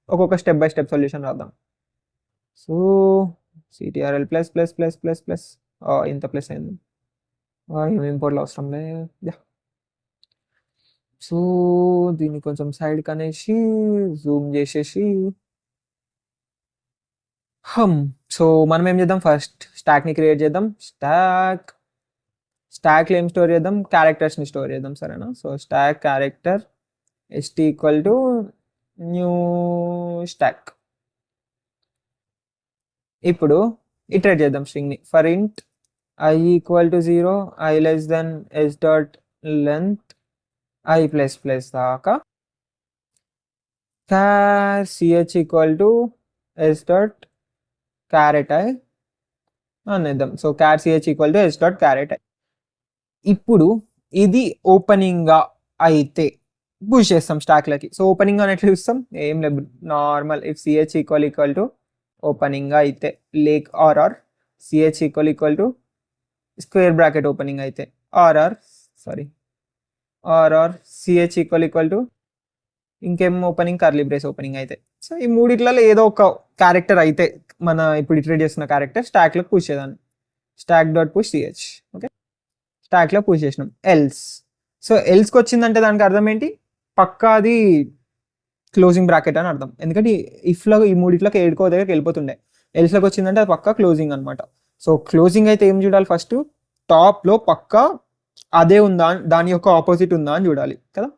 ఒక్కొక్క స్టెప్ బై స్టెప్ సొల్యూషన్ రాద్దాం. సో CTRL ప్లస్ ఇంత ప్లస్ అయింది, ఇంపోర్ట్లో అవసరం లేదు. సో దీన్ని కొంచెం సైడ్ కనేసి జూమ్ చేసేసి సో మనం ఏం చేద్దాం, ఫస్ట్ స్టాక్ని క్రియేట్ చేద్దాం. స్టాక్లో ఏం స్టోర్ చేద్దాం, క్యారెక్టర్స్ని స్టోర్ చేద్దాం, సరేనా. So stack character st equal to new stack. ఇప్పుడు ఇటరేట్ చేద్దాం స్ట్రింగ్ని. For int I equal to 0, I less than s dot length I plus దాకా char ch equal to s dot char at i అనేద్దాం. So char ch equal to s dot char at i. ఇప్పుడు ఇది ఓపెనింగ్గా అయితే push చేస్తాం స్టాక్లకి. So opening అని ఎట్లా చూస్తాం, ఏం లేదు, normal if ch equal to ఓపెనింగ్గా అయితే లేక్ or ch equal to square bracket opening అయితే ఆర్ ch ఈక్వల్ టు ఇంకేం ఓపెనింగ్ కర్లీ బ్రేస్ ఓపెనింగ్ అయితే. సో ఈ మూడిట్లలో ఏదో ఒక క్యారెక్టర్ అయితే మన ఇప్పుడు ఇటరేట్ చేస్తున్న క్యారెక్టర్ స్టాక్లోకి పుష్ చేద్దాన్ని. Stack dot push ch. Okay, స్టాక్లో పుష్ చేసినాం. ఎల్స్. సో ఎల్స్కి వచ్చిందంటే దానికి అర్థం ఏంటి, పక్కా అది క్లోజింగ్ బ్రాకెట్ అని అర్థం. ఎందుకంటే ఇఫ్లో ఈ మూడిట్లోకి ఏడుకో దగ్గరికి వెళ్ళిపోతుండే. ఎల్స్లోకి వచ్చిందంటే అది పక్కా క్లోజింగ్ అనమాట. సో క్లోజింగ్ అయితే ఏం చూడాలి, ఫస్ట్ టాప్లో పక్కా అదే ఉందా, దాని యొక్క ఆపోజిట్ ఉందా అని చూడాలి కదా.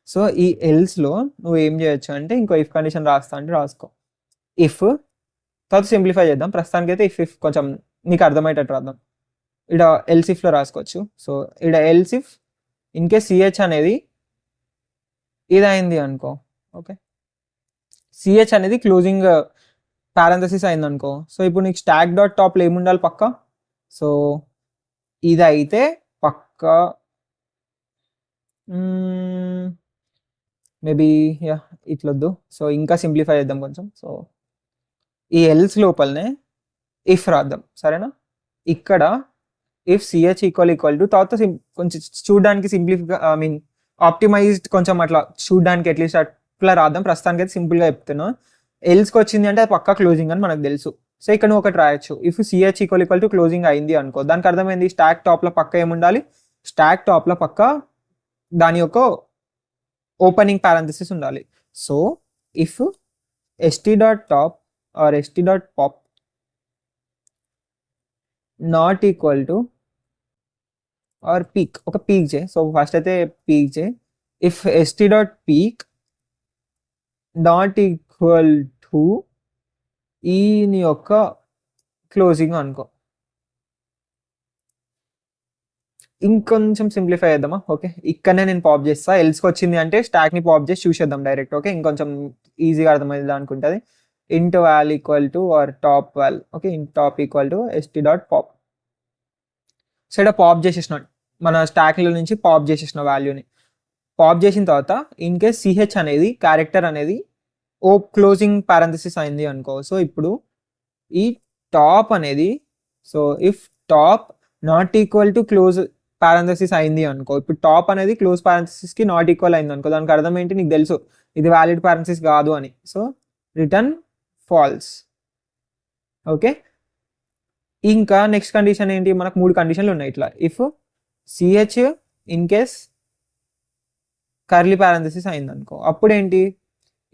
సో ఈ ఎల్స్లో నువ్వు ఏం చేయొచ్చు అంటే ఇంకో ఇఫ్ కండిషన్ రాస్తా అంటే రాసుకో. ఇఫ్ తర్వాత సింప్లిఫై చేద్దాం. ప్రస్తుతానికి అయితే ఇఫ్ కొంచెం నీకు అర్థమయ్యేటట్టు రాద్దాం. ఇక్కడ ఎల్స్ ఇఫ్లో రాసుకోవచ్చు. సో ఇక్కడ else if in case ch అనేది ఇది అయింది అనుకో. ఓకే, ch అనేది క్లోజింగ్ పారెంథసిస్ అయింది అనుకో. సో ఇప్పుడు నీకు స్టాక్ డాట్ టాప్లో ఏముండాలి పక్కా. సో ఇది అయితే పక్కా మేబీ ఇట్లొద్దు. సో ఇంకా సింప్లిఫై చేద్దాం కొంచెం. సో ఈ ఎల్స్ లోపలనే ఇఫ్ రాద్దాం, సరేనా. ఇక్కడ ఇఫ్ ch ఈక్వల్ టు తర్వాత కొంచెం చూడడానికి సింప్లిఫై ఆప్టిమైజ్డ్ కొంచెం అట్లా చూడడానికి అట్లీస్ట్ అట్లా రాద్దాం. ప్రస్తుతానికి అయితే సింపుల్గా చెప్తున్నా. ఎల్స్కి వచ్చింది అంటే అది పక్కా క్లోజింగ్ అని మనకు తెలుసు. సో ఇక్కడ నువ్వు ఒకటి రాయొచ్చు. If ch equal to closing అయింది అనుకో, దానికి అర్థమైంది స్టాక్ టాప్లో పక్క ఏముండాలి, స్టాక్ టాప్లో పక్క దాని యొక్క ఓపెనింగ్ పారెంథసిస్ ఉండాలి. So if st dot top or st dot pop not equal to or peek, ఒక పీక్ చే. సో ఫస్ట్ అయితే పీక్ చే. If st dot peek not equal to ఈని యొక్క క్లోజింగ్ అనుకో. ఇంకొంచెం సింప్లిఫై చేద్దామా. ఓకే, ఇక్కడనే నేను పాప్ చేస్తా. ఎల్స్కి వచ్చింది అంటే స్టాక్ని పాప్ చేసి చూసేద్దాం డైరెక్ట్. ఓకే, ఇంకొంచెం ఈజీగా అర్థమైంది అనుకుంటుంది. Int val equal to or top val. Okay, int top equal to st dot pop. So ఇక్కడ పాప్ చేసేసిన, మన స్టాక్లో నుంచి పాప్ చేసేసిన వాల్యూని. పాప్ చేసిన తర్వాత ఇన్ కేస్ ch అనేది క్యారెక్టర్ అనేది ఓ క్లోజింగ్ పారెంథసిస్ అయింది అనుకో. సో ఇప్పుడు ఈ టాప్ అనేది, so if top not equal to close parenthesis అయింది అనుకో. ఇప్పుడు టాప్ అనేది క్లోజ్ పారెంథసిస్కి నాట్ ఈక్వల్ అయింది అనుకో, దానికి అర్థం ఏంటి నీకు తెలుసు, ఇది వ్యాలిడ్ పారెంథసిస్ కాదు అని. So return false. ఓకే, ఇంకా నెక్స్ట్ కండిషన్ ఏంటి, మనకు 3 కండిషన్లు ఉన్నాయి ఇట్లా. If c h in case curly parenthesis అయింది అనుకో, అప్పుడు ఏంటి,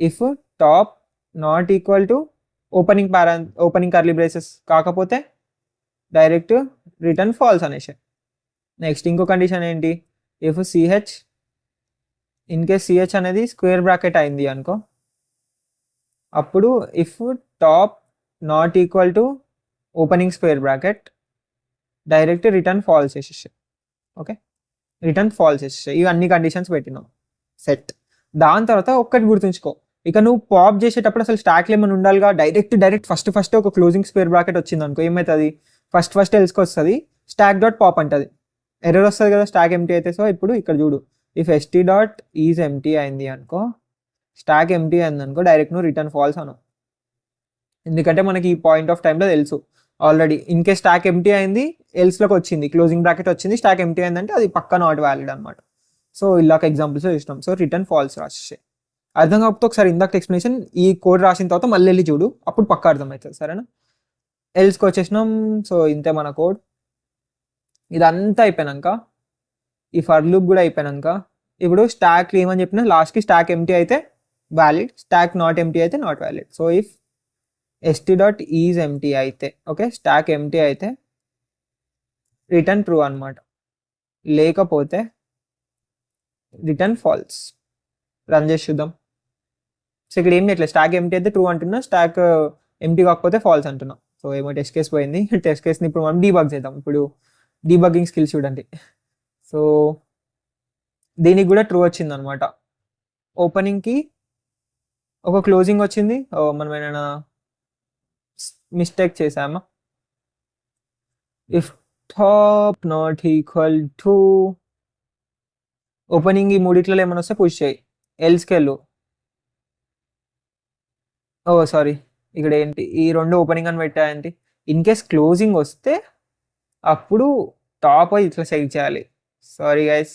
if top not equal to opening curly braces కాకపోతే డైరెక్ట్ రిటర్న్ ఫాల్స్ అనేసి. నెక్స్ట్ ఇంకో కండిషన్ ఏంటి, if c h in case c h అనేది స్క్వేర్ బ్రాకెట్ అయింది అనుకో, అప్పుడు if top not equal to opening square bracket direct return false వేసేసాయి. Okay, return false వేసేసాయి. ఇవి అన్ని కండిషన్స్ పెట్టినాం సెట్. దాని తర్వాత ఒక్కటి గుర్తుంచుకో, ఇక నువ్వు పాప్ చేసేటప్పుడు అసలు స్టాక్లో ఏమైనా ఉండాలిగా. డైరెక్ట్ ఫస్ట్ ఒక క్లోజింగ్ స్క్వేర్ బ్రాకెట్ వచ్చింది అనుకో, ఏమవుతుంది, ఫస్ట్ ఎల్స్కి వస్తుంది, స్టాక్ డాట్ పాప్ అంటది, ఎర్రర్ వస్తుంది కదా స్టాక్ ఎంటీ అయితే. సో ఇప్పుడు ఇక్కడ చూడు, if ST dot is empty అయింది అనుకో, స్టాక్ ఎంటీ అయింది అనుకో, డైరెక్ట్ నువ్వు రిటర్న్ ఫాల్స్ అను. ఎందుకంటే మనకి ఈ పాయింట్ ఆఫ్ టైంలో తెలుసు already, in case stack empty అయింది, ఎల్స్లోకి వచ్చింది, క్లోజింగ్ బ్రాకెట్ వచ్చింది, స్టాక్ ఎంటీ అయిందంటే అది పక్కా నాట్ వ్యాలిడ్ అనమాట. సో ఇలాగ ఎగ్జాంపుల్స్ ఇష్టం. సో రిటర్న్ ఫాల్స్ రాసేసే. అర్థం కాకపోతే ఒకసారి ఇందాక ఎక్స్ప్లెనేషన్ ఈ కోడ్ రాసిన తర్వాత మళ్ళీ వెళ్ళి చూడు, అప్పుడు పక్కా అర్థమవుతుంది. సరేనా, ఎల్స్కి వచ్చేసినాం. సో ఇంతే మన కోడ్. ఇదంతా అయిపోయాక, ఈ ఫర్ లూప్ కూడా అయిపోయాక, ఇప్పుడు స్టాక్ ఏమని చెప్పినా లాస్ట్కి స్టాక్ ఎంటీ అయితే వ్యాలిడ్, స్టాక్ నాట్ ఎంటీ అయితే not valid. So if ST dot is empty అయితే, ఓకే, స్టాక్ ఎంటీ అయితే రిటర్న్ ట్రూ అనమాట, లేకపోతే రిటర్న్ ఫాల్స్. రన్ చేసి చూద్దాం. సో ఇక్కడ ఏం చేయట్లేదు, స్టాక్ ఎంటీ అయితే ట్రూ అంటున్నా, స్టాక్ ఎంటీ కాకపోతే ఫాల్స్ అంటున్నా. సో ఏమో టెస్ట్ కేస్ పోయింది. టెస్ట్ కేస్ని ఇప్పుడు మనం డీబగ్ చేద్దాం. ఇప్పుడు డీబగ్గింగ్ స్కిల్స్ చూడండి. సో దీనికి కూడా ట్రూ వచ్చింది అనమాట. ఓపెనింగ్కి ఒక క్లోజింగ్ వచ్చింది, మనం ఏమైనా మిస్టేక్ చేసామా, if top not equal to opening, ఈ మూడిట్లలో ఏమైనా వస్తే పుష్ చేయి, ఎల్స్కి వెళ్ళు. సారీ, ఇక్కడ ఏంటి, ఈ 2 ఓపెనింగ్ అని పెట్టాయంటి. ఇన్ కేస్ క్లోజింగ్ వస్తే అప్పుడు టాప్ ఇట్లా చెక్ చేయాలి. Sorry guys.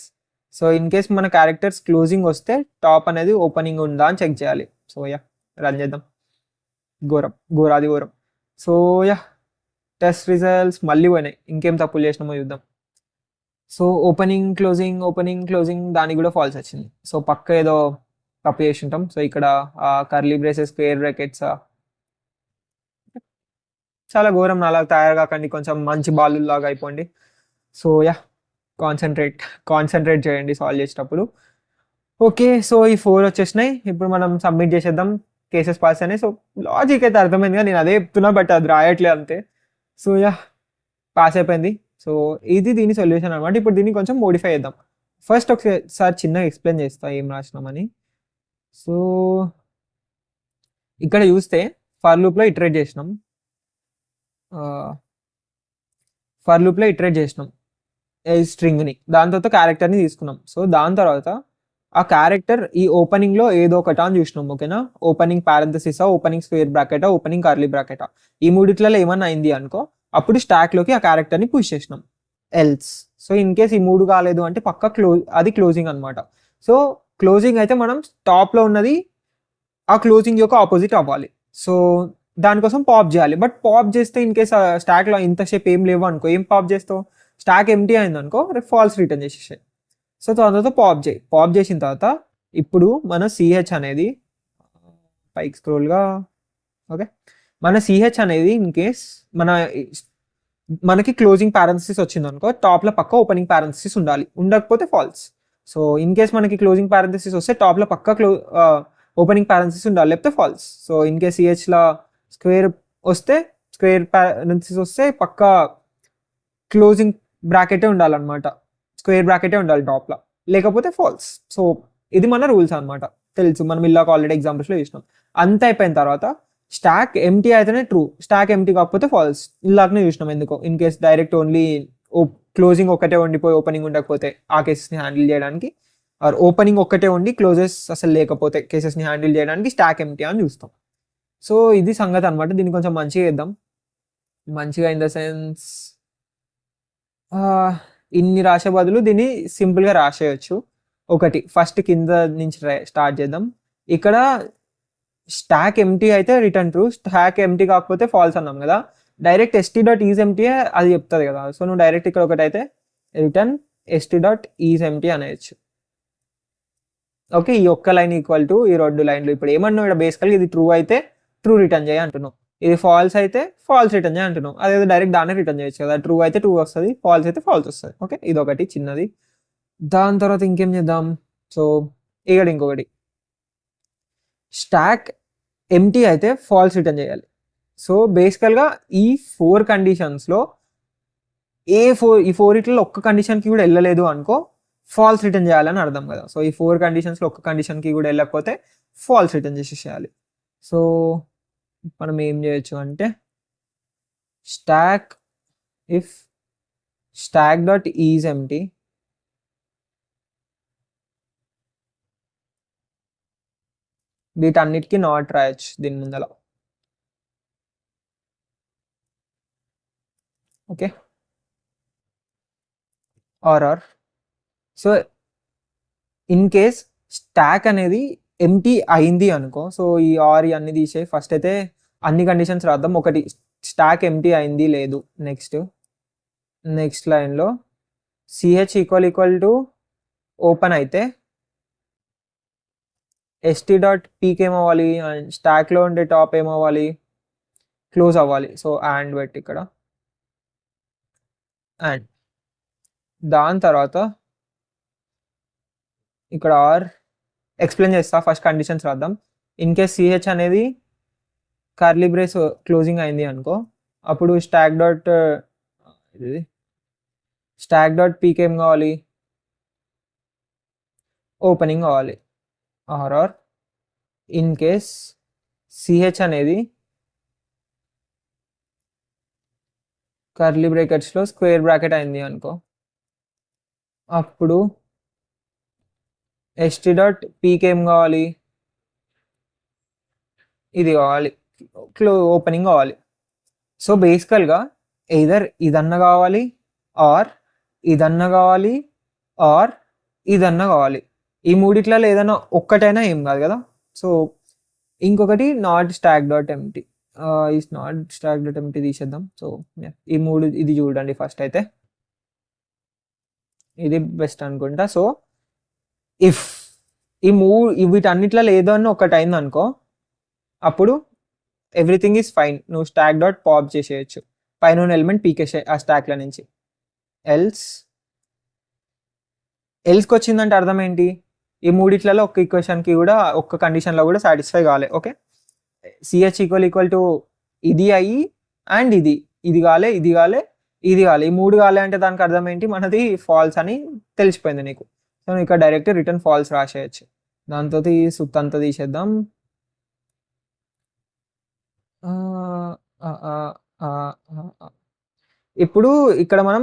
So in case మన క్యారెక్టర్స్ క్లోజింగ్ వస్తే టాప్ అనేది ఓపెనింగ్ ఉందా అని చెక్ చేయాలి. సో యా, రన్ చేద్దాం. ఘోరాది ఘోరం. సో యా, టెస్ట్ రిజల్ట్స్ మళ్ళీ పోయినాయి. ఇంకేం తప్పులు చేసినామో చూద్దాం. సో ఓపెనింగ్ క్లోజింగ్ దానికి కూడా ఫాల్స్ వచ్చింది. సో పక్క ఏదో తప్పు చేసి ఉంటాం. సో ఇక్కడ కర్లీ బ్రేసెస్, స్క్వేర్ బ్రాకెట్స్ చాలా ఘోరం. నాలాగా తయారు కాకండి, కొంచెం మంచి బాలు లాగా అయిపోండి. సో యా, కాన్సన్ట్రేట్ చేయండి సాల్వ్ చేసేటప్పుడు. ఓకే, సో ఈ 4 వచ్చేసినాయి. ఇప్పుడు మనం సబ్మిట్ చేసేద్దాం, కేసెస్ పాస్ అయినాయి. సో లాజిక్ అయితే అర్థమైందిగా, నేను అదే చెప్తున్నా, బట్ అది రాయట్లే అంతే. సో యా, పాస్ అయిపోయింది. సో ఇది దీని సొల్యూషన్ అనమాట. ఇప్పుడు దీన్ని కొంచెం మోడిఫై చేద్దాం. ఫస్ట్ ఒకసారి చిన్నగా ఎక్స్ప్లెయిన్ చేస్తా ఏం రాసినామని. సో ఇక్కడ చూస్తే ఫర్ లూప్లో ఇటరేట్ చేసినాం, స్ట్రింగ్ని, దాని తర్వాత క్యారెక్టర్ని తీసుకున్నాం. సో దాని తర్వాత ఆ క్యారెక్టర్ ఈ ఓపెనింగ్లో ఏదో ఒకటా అని చూసినాం. ఓకేనా, ఓపెనింగ్ పారెంథసిసా, ఓపెనింగ్ స్క్వేర్ బ్రాకెటా, ఓపెనింగ్ కర్లీ బ్రాకెటా, ఈ మూడిట్లలో ఏమన్నా అయింది అనుకో, అప్పుడు స్టాక్లోకి ఆ క్యారెక్టర్ని పుష్ చేసినాం. ఎల్స్, సో ఇన్ కేస్ ఈ 3 కాలేదు అంటే పక్క అది క్లోజింగ్ అనమాట. సో క్లోజింగ్ అయితే మనం టాప్లో ఉన్నది ఆ క్లోజింగ్ యొక్క ఆపోజిట్ అవ్వాలి. సో దానికోసం పాప్ చేయాలి. బట్ పాప్ చేస్తే ఇన్ కేస్ స్టాక్లో ఇంతసేపు ఏం లేవు అనుకో, ఏం పాప్ చేస్తావు, స్టాక్ ఎంటీ అయింది అనుకో, ఫాల్స్ రిటర్న్ చేసేసాయి. సో తర్వాత పాప్ చేసిన తర్వాత ఇప్పుడు మన సిహెచ్ అనేది పైకి స్క్రోల్గా, ఓకే, మన సిహెచ్ అనేది ఇన్ కేస్ మనకి క్లోజింగ్ పారెంథసిస్ వచ్చింది అనుకో, టాప్లో పక్క ఓపెనింగ్ పారెంథసిస్ ఉండాలి, ఉండకపోతే ఫాల్స్. సో ఇన్ కేస్ మనకి క్లోజింగ్ పారెంథసిస్ వస్తే టాప్లో పక్క ఓపెనింగ్ పారెంథసిస్ ఉండాలి, లేకపోతే ఫాల్స్. సో ఇన్ కేస్ సిహెచ్లో స్క్వేర్ పారెంథసిస్ వస్తే పక్క క్లోజింగ్ బ్రాకెటే ఉండాలన్నమాట, స్క్వేర్ బ్రాకెటే ఉండాలి టాప్లో, లేకపోతే ఫాల్స్. సో ఇది మన రూల్స్ అనమాట, తెలుసు, మనం ఇలాగ ఆల్రెడీ ఎగ్జాంపుల్స్లో చూసినాం. అంత అయిపోయిన తర్వాత స్టాక్ ఎంటీ అయితేనే ట్రూ, స్టాక్ ఎంటీ కాకపోతే ఫాల్స్. ఇలాగనే చూసినాం. ఎందుకో in case direct only closing ఒక్కటే ఉండిపోయి ఓపెనింగ్ ఉండకపోతే ఆ కేసెస్ని హ్యాండిల్ చేయడానికి, ఆర్ ఓపెనింగ్ ఒక్కటే ఉండి క్లోజెస్ అసలు లేకపోతే కేసెస్ని హ్యాండిల్ చేయడానికి స్టాక్ ఎంటీ అని చూస్తాం. సో ఇది సంగతి అనమాట. దీన్ని కొంచెం మంచిగా చేద్దాం. మంచిగా ఇన్ ద సెన్స్ ఇన్ని రాసే బదులు దీన్ని సింపుల్గా రాసేయచ్చు. ఒకటి ఫస్ట్ కింద నుంచి స్టార్ట్ చేద్దాం. ఇక్కడ స్టాక్ ఎంటీ అయితే రిటర్న్ ట్రూ, స్టాక్ ఎంటీ కాకపోతే ఫాల్స్ అన్నాం కదా. Direct s t dot is empty అది చెప్తుంది కదా. సో నువ్వు డైరెక్ట్ ఇక్కడ ఒకటైతే return s t dot is empty అనేయచ్చు. ఓకే, ఈ ఒక్క లైన్ ఈక్వల్ టు ఈ 2 లైన్లు. ఇప్పుడు ఏమన్నావు ఇక్కడ బేసికల్గా ఇది ట్రూ అయితే ట్రూ రిటర్న్ చేయ అంటున్నావు, ఇది ఫాల్స్ అయితే ఫాల్స్ రిటర్న్ చేయ అంటున్నావు. అదే డైరెక్ట్ దాన్ని రిటర్న్ చేయొచ్చు కదా. ట్రూ అయితే ట్రూ వస్తుంది, ఫాల్స్ అయితే ఫాల్స్ వస్తుంది. ఓకే, ఇది ఒకటి చిన్నది. దాని తర్వాత ఇంకేం చేద్దాం. సో ఇక్కడ ఇంకొకటి, స్టాక్ ఎంటీ అయితే ఫాల్స్ రిటర్న్ చేయాలి. సో బేసికల్గా ఈ 4 కండిషన్స్లో ఈ 4 ఇట్లలో ఒక్క కండిషన్కి కూడా వెళ్ళలేదు అనుకో, ఫాల్స్ రిటర్న్ చేయాలని అర్థం కదా. సో ఈ 4 కండిషన్స్లో ఒక్క కండిషన్కి కూడా వెళ్ళకపోతే ఫాల్స్ రిటర్న్ చేసేసేయాలి. సో మనం ఏం చేయొచ్చు అంటే stack if stack dot is empty వీటన్నిటికీ నాట్ రాయొచ్చు దీని ముందల. Okay, or so in case stack అనేది ఎంటీ అయింది అనుకో, సో ఈ ఆర్ అన్ని తీసే ఫస్ట్ అయితే అన్ని కండిషన్స్ రాద్దాం. ఒకటి, స్టాక్ ఎంటీ అయింది లేదు. నెక్స్ట్ లైన్లో సిహెచ్ ఈక్వల్ టు ఓపెన్ అయితే ఎస్టీ డాట్ పీక్ ఏమవ్వాలి, అండ్ స్టాక్లో ఉండే టాప్ ఏమవ్వాలి, క్లోజ్ అవ్వాలి. సో అండ్ పెట్టి ఇక్కడ అండ్ దాని తర్వాత ఇక్కడ ఆర్ ఎక్స్ప్లెయిన్ చేస్తా. ఫస్ట్ కండిషన్స్ రాద్దాం. ఇన్ కేస్ సిహెచ్ అనేది కర్లీ బ్రేస్ క్లోజింగ్ అయింది అనుకో, అప్పుడు స్టాక్ డాట్ పీక్ ఏం కావాలి, ఓపెనింగ్ కావాలి. ఆర్ ఇన్ కేస్ సిహెచ్ అనేది కర్లీ బ్రాకెట్స్లో స్క్వేర్ బ్రాకెట్ అయింది అనుకో, అప్పుడు ఎస్టీ డాట్ పీక్ ఏం కావాలి, ఇది కావాలి, ఓపెనింగ్ కావాలి. సో బేసికల్గా ఎయిదర్ ఇదన్నా కావాలి, ఆర్ ఇదన్నా కావాలి, ఆర్ ఇదన్నా కావాలి. ఈ మూడిట్లలో ఏదైనా ఒక్కటైనా ఏం కాదు కదా. సో ఇంకొకటి not stock dot empty, is not stock dot empty తీసేద్దాం. సో ఈ మూడు ఇది చూడండి ఫస్ట్ అయితే, ఇది బెస్ట్ అనుకుంటా. సో ఇఫ్ వీటన్నిట్లలో ఏదో అని ఒకటి అయింది అనుకో, అప్పుడు ఎవ్రీథింగ్ ఈజ్ ఫైన్, నువ్వు స్టాక్ డాట్ పాప్ చేసేయచ్చు, పైన ఉన్న ఎలిమెంట్ పీకేసే ఆ స్టాక్ల నుంచి. ఎల్స్కి వచ్చిందంటే అర్థం ఏంటి, ఈ మూడిట్లలో ఒక్క ఈక్వేషన్కి కూడా ఒక్క కండిషన్లో కూడా సాటిస్ఫై కావాలి. ఓకే, సిహెచ్ ఈక్వల్ టు ఇది అయ్యి అండ్ ఇది కాలే, ఇది కాలే, ఇది కాలే, ఈ మూడు కాలే అంటే దానికి అర్థం ఏంటి, మనది ఫాల్స్ అని తెలిసిపోయింది నీకు. సో నువ్వు ఇక్కడ డైరెక్ట్ రిటర్న్ ఫాల్స్ రాసేయచ్చు. దాంతో సుత్తంతా తీసేద్దాం. ఇప్పుడు ఇక్కడ మనం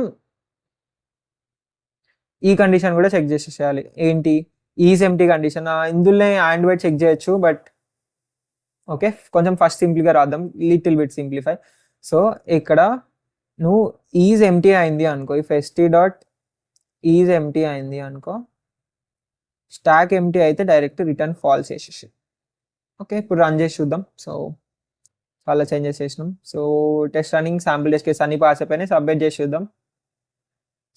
ఈ కండిషన్ కూడా చెక్ చేసేసేయాలి. ఏంటి, ఈజ్ ఎంటీ కండిషన్. ఇందులో అండ్ బైట్ చెక్ చేయొచ్చు, బట్ ఓకే కొంచెం ఫస్ట్ సింప్లీగా రాద్దాం, లిటిల్ బిట్ సింప్లిఫై. సో ఇక్కడ నువ్వు ఈజ్ ఎంటీ అయింది అనుకో, if ST dot is empty అయింది అనుకో, స్టాక్ ఎంటీ అయితే డైరెక్ట్ రిటర్న్ ఫాల్స్ వేసేసి. ఓకే, ఇప్పుడు రన్ చేసి చూద్దాం. సో చాలా చేంజెస్ చేసినాం. So test running, sample test case అన్ని పాస్ అయిపోయినాయి. సబ్మిట్ చేసి చూద్దాం.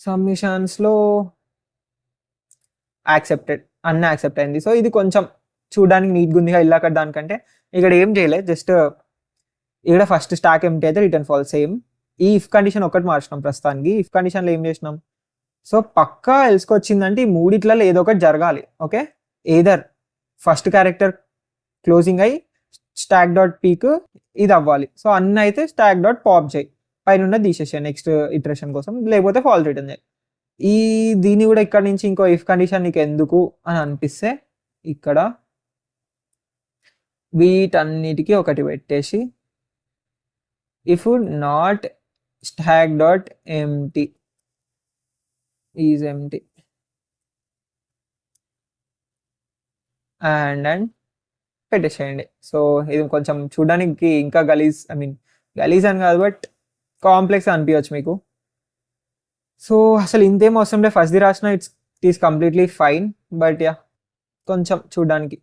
సబ్మిషన్స్లో యాక్సెప్టెడ్, అన్నీ యాక్సెప్ట్ అయింది. సో ఇది కొంచెం చూడడానికి నీట్గా ఉందిగా ఇల్లు అక్కడ దానికంటే. ఇక్కడ ఏం చేయలేదు, జస్ట్ ఇక్కడ ఫస్ట్ స్టాక్ ఎంటీ అయితే రిటర్న్ ఫాల్స్. సేమ్ ఈ ఇఫ్ కండిషన్ ఒకటి మార్చినాం ప్రస్తుతానికి. ఇఫ్ కండిషన్లో ఏం చేసినాం, సో పక్కా ఎల్స్కి వచ్చిందంటే ఈ మూడిట్లలో ఏదో ఒకటి జరగాలి. Okay, either first character closing అయ్యి స్టాక్ డాట్ పీక్ ఇది అవ్వాలి. సో అన్నీ అయితే స్టాక్ డాట్ పాప్ చేయి, పైన తీసేసాయి నెక్స్ట్ ఇటరేషన్ కోసం, లేకపోతే ఫాల్స్ రిటర్న్ చేయి. దీన్ని కూడా ఇక్కడ నుంచి ఇంకో ఇఫ్ కండిషన్ నీకు ఎందుకు అని అనిపిస్తే ఇక్కడ వీటన్నిటికీ ఒకటి పెట్టేసి if not stock dot empty is empty and పెట్టేసేయండి. సో ఇది కొంచెం చూడడానికి ఇంకా గలీజ్, గలీజ్ అని కాదు బట్ కాంప్లెక్స్ అనిపించవచ్చు మీకు. సో అసలు ఇంతేం అవసరం లేదు, ఫస్ట్ది రాసిన it is completely fine. But yeah కొంచెం చూడడానికి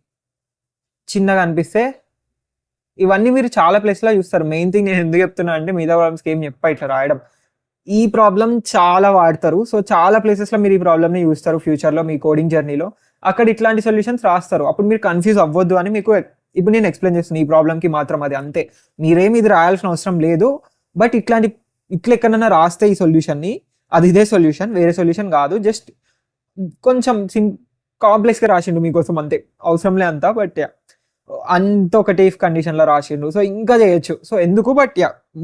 చిన్నగా అనిపిస్తే ఇవన్నీ మీరు చాలా ప్లేస్లో చూస్తారు. మెయిన్ థింగ్ నేను ఎందుకు చెప్తున్నా అంటే మిగతా ప్రాబ్లమ్స్కి ఏం చెప్పా ఇట్లా రాయడం, ఈ ప్రాబ్లం చాలా వాడతారు. సో చాలా ప్లేసెస్లో మీరు ఈ ప్రాబ్లమ్ని చూస్తారు ఫ్యూచర్లో మీ కోడింగ్ జర్నీలో. అక్కడ ఇట్లాంటి సొల్యూషన్స్ రాస్తారు. అప్పుడు మీరు కన్ఫ్యూజ్ అవ్వద్దు అని మీకు ఇప్పుడు నేను ఎక్స్ప్లెయిన్ చేస్తున్నాను. ఈ ప్రాబ్లమ్కి మాత్రం అది అంతే, మీరేమి ఇది రాయాల్సిన అవసరం లేదు. బట్ ఇట్లా ఎక్కడన్నా రాస్తే ఈ సొల్యూషన్ని, అది ఇదే సొల్యూషన్, వేరే సొల్యూషన్ కాదు. జస్ట్ కొంచెం కాంప్లెక్స్గా రాసిండు మీకోసం అంతే, అవసరంలే అంతా. బట్ అంత ఒకటి ఇఫ్ కండిషన్లో రాసిండు. సో ఇంకా చేయొచ్చు. సో ఎందుకు, బట్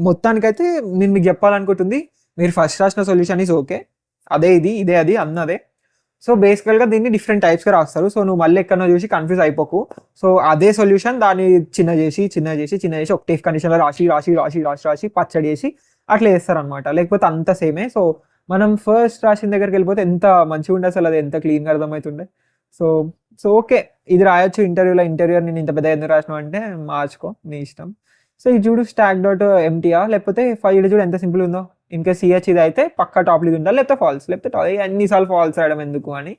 మొత్తానికైతే నేను మీకు చెప్పాలనుకుంటుంది, మీరు ఫస్ట్ రాసిన సొల్యూషన్ ఈజ్ ఓకే, అదే ఇది, ఇదే అది అన్నదే. సో బేసికల్గా దీన్ని డిఫరెంట్ టైప్స్గా రాస్తారు. సో నువ్వు మళ్ళీ ఎక్కడో చూసి కన్ఫ్యూజ్ అయిపోకు. సో అదే సొల్యూషన్ దాన్ని చిన్న చేసి ఒక టేఫ్ కండిషన్లో రాసి పచ్చడి చేసి అట్లా చేస్తారనమాట. లేకపోతే అంత సేమే. సో మనం ఫస్ట్ రాసిన దగ్గరికి వెళ్ళిపోతే ఎంత మంచిగా ఉండే, అసలు అది ఎంత క్లీన్గా అర్థమవుతుండే. సో సో ఓకే, ఇది రాయొచ్చు ఇంటర్వ్యూలో. ఇంటర్వ్యూర్ నేను ఇంత పెద్ద ఎందుకు రాసినావు అంటే మార్చుకో, నీ ఇష్టం. సో ఇది చూడు స్టాక్ డాట్ ఎంటీఆ, లేకపోతే ఫైవ్ చూడు ఎంత సింపుల్ ఉందో. ఇంకా సిహెచ్ ఇది అయితే పక్కా టాప్ ఇది ఉండాలి, లేకపోతే ఫాల్స్, లేకపోతే అన్నిసార్లు ఫాల్స్ రాయడం ఎందుకు అని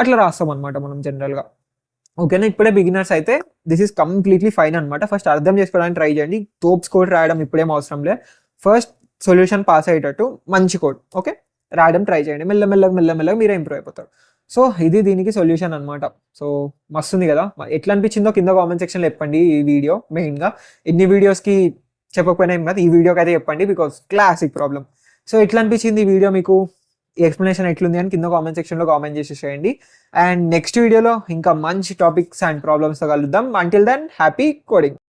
అట్లా రాస్తాం అనమాట మనం జనరల్గా. ఓకేనా, ఇప్పుడే బిగినర్స్ అయితే దిస్ ఈస్ కంప్లీట్లీ ఫైన్ అనమాట. ఫస్ట్ అర్థం చేసుకోవడానికి ట్రై చేయండి. తోప్స్ కోడ్ రాయడం ఇప్పుడేం అవసరం లేదు. ఫస్ట్ సొల్యూషన్ పాస్ అయ్యేటట్టు మంచి కోడ్ ఓకే రాయడం ట్రై చేయండి. మెల్లమెల్లగా మీరే ఇంప్రూవ్ అయిపోతారు. సో ఇది దీనికి సొల్యూషన్ అనమాట. సో మస్తుంది కదా, ఎట్లా అనిపించిందో కింద కామెంట్ సెక్షన్లో చెప్పండి. ఈ వీడియో మెయిన్గా ఎన్ని వీడియోస్కి చెప్పకపోయినా ఏం కాదు, ఈ వీడియోకి అయితే చెప్పండి, బికాస్ క్లాసిక్ ప్రాబ్లం. సో ఎట్లా అనిపించింది ఈ వీడియో మీకు, ఈ ఎక్స్ప్లెనేషన్ ఎట్లుంది అని కింద కామెంట్ సెక్షన్లో కామెంట్ చేసేసేయండి. అండ్ నెక్స్ట్ వీడియోలో ఇంకా మంచి టాపిక్స్ అండ్ ప్రాబ్లమ్స్తో కలుద్దాం. Until then happy coding.